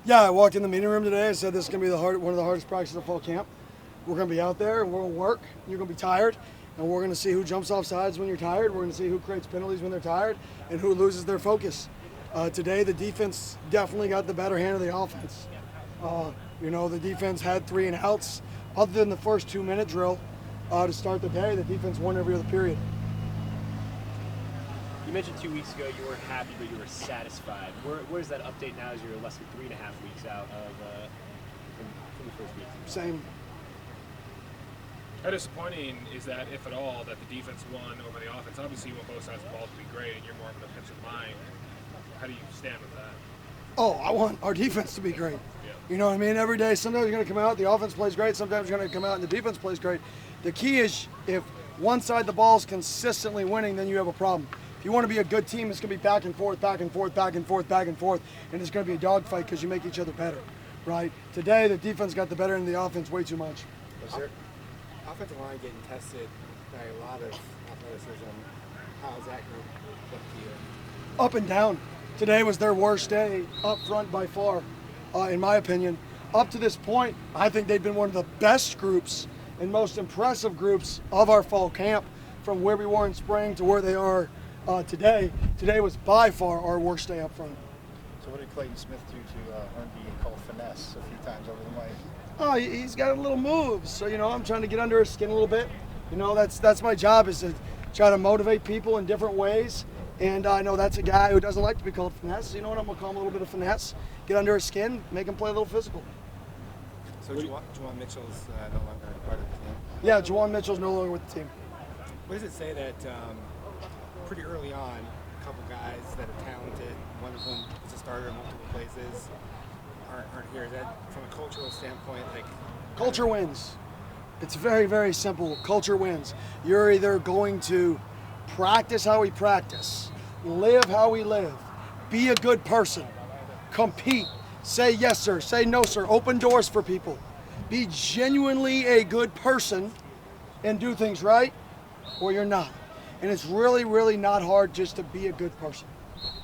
Yeah, I walked in the meeting room today. I said this is going to be one of the hardest practices of fall camp. We're going to be out there, and we're going to work. You're going to be tired, and we're going to see who jumps off sides when you're tired. We're going to see who creates penalties when they're tired, and who loses their focus. Today, the defense definitely got the better hand of the offense. The defense had 3 and outs. Other than the first 2-minute drill to start the day, the defense won every other period. You mentioned 2 weeks ago you weren't happy, but you were satisfied. Where's that update now as you're less than 3.5 weeks out from the first week? Same. How disappointing is that, if at all, that the defense won over the offense? Obviously, you want both sides of the ball to be great, and you're more of an offensive mind. How do you stand with that? Oh, I want our defense to be great. Yeah. You know what I mean? Every day, sometimes you're going to come out, the offense plays great. Sometimes you're going to come out and the defense plays great. The key is if one side of the ball is consistently winning, then you have a problem. If you want to be a good team, it's going to be back and forth, back and forth, back and forth, back and forth, and it's going to be a dogfight because you make each other better, right? Today, the defense got the better end of the offense way too much. Offensive line getting tested by a lot of athleticism. How's that group look to you? Up and down. Today was their worst day up front by far, in my opinion. Up to this point, I think they've been one of the best groups and most impressive groups of our fall camp from where we were in spring to where they are today. Today was by far our worst day up front. So what did Clayton Smith do to earn being called finesse a few times over the mic? Oh, he's got a little moves. So, I'm trying to get under his skin a little bit. That's my job, is to try to motivate people in different ways. And I know that's a guy who doesn't like to be called finesse. You know what? I'm going to call him a little bit of finesse, get under his skin, make him play a little physical. So Juwan Mitchell's no longer part of the team? Yeah, Juwan Mitchell's no longer with the team. What does it say that pretty early on, a couple guys that are talented, one of them is a starter in multiple places, aren't here? Is that, from a cultural standpoint, like... Culture wins. It's very, very simple. Culture wins. You're either going to practice how we practice, live how we live, be a good person, compete, say yes sir, say no sir, open doors for people, be genuinely a good person and do things right, or you're not. And it's really, really not hard just to be a good person,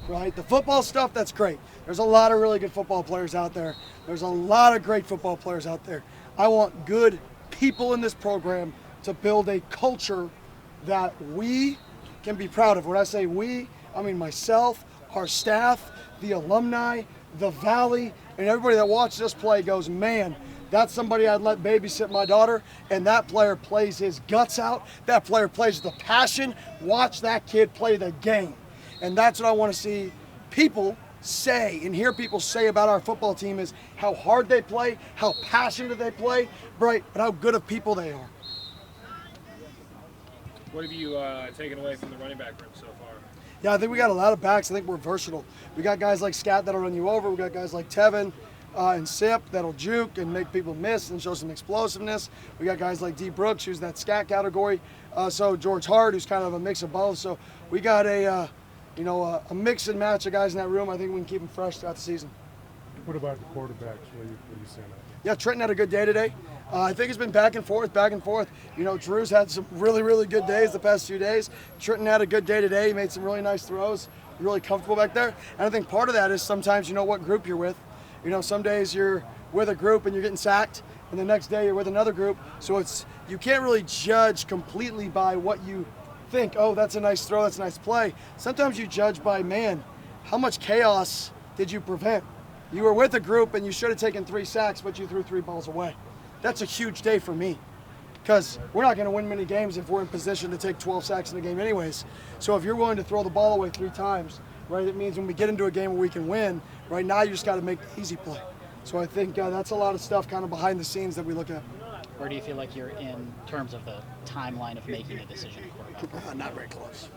right? The football stuff, that's great. There's a lot of really good football players out there. There's a lot of great football players out there. I want good people in this program to build a culture that we can be proud of. When I say we, I mean myself, our staff, the alumni, the Valley, and everybody that watches us play goes, man, that's somebody I'd let babysit my daughter, and that player plays his guts out. That player plays with passion. Watch that kid play the game. And that's what I want to see people say and hear people say about our football team, is how hard they play, how passionate they play, right, but how good of people they are. What have you taken away from the running back room so far? Yeah, I think we got a lot of backs. I think we're versatile. We got guys like Scat that'll run you over. We got guys like Tevin and Sip that'll juke and make people miss and show some explosiveness. We got guys like D. Brooks, who's that Scat category. So George Hart, who's kind of a mix of both. So we got a mix and match of guys in that room. I think we can keep them fresh throughout the season. What about the quarterbacks? What do you say? Yeah, Trenton had a good day today. I think it's been back and forth, back and forth. Drew's had some really, really good days the past few days. Trenton had a good day today. He made some really nice throws, really comfortable back there. And I think part of that is sometimes you know what group you're with. Some days you're with a group and you're getting sacked, and the next day you're with another group. So you can't really judge completely by what you think, oh, that's a nice throw, that's a nice play. Sometimes you judge by, man, how much chaos did you prevent? You were with a group and you should have taken 3 sacks, but you threw 3 balls away. That's a huge day for me, because we're not going to win many games if we're in position to take 12 sacks in a game anyways. So if you're willing to throw the ball away 3 times, right, it means when we get into a game where we can win, right now you just got to make the easy play. So I think that's a lot of stuff kind of behind the scenes that we look at. Where do you feel like you're in terms of the timeline of making a decision at quarterback? Not very close.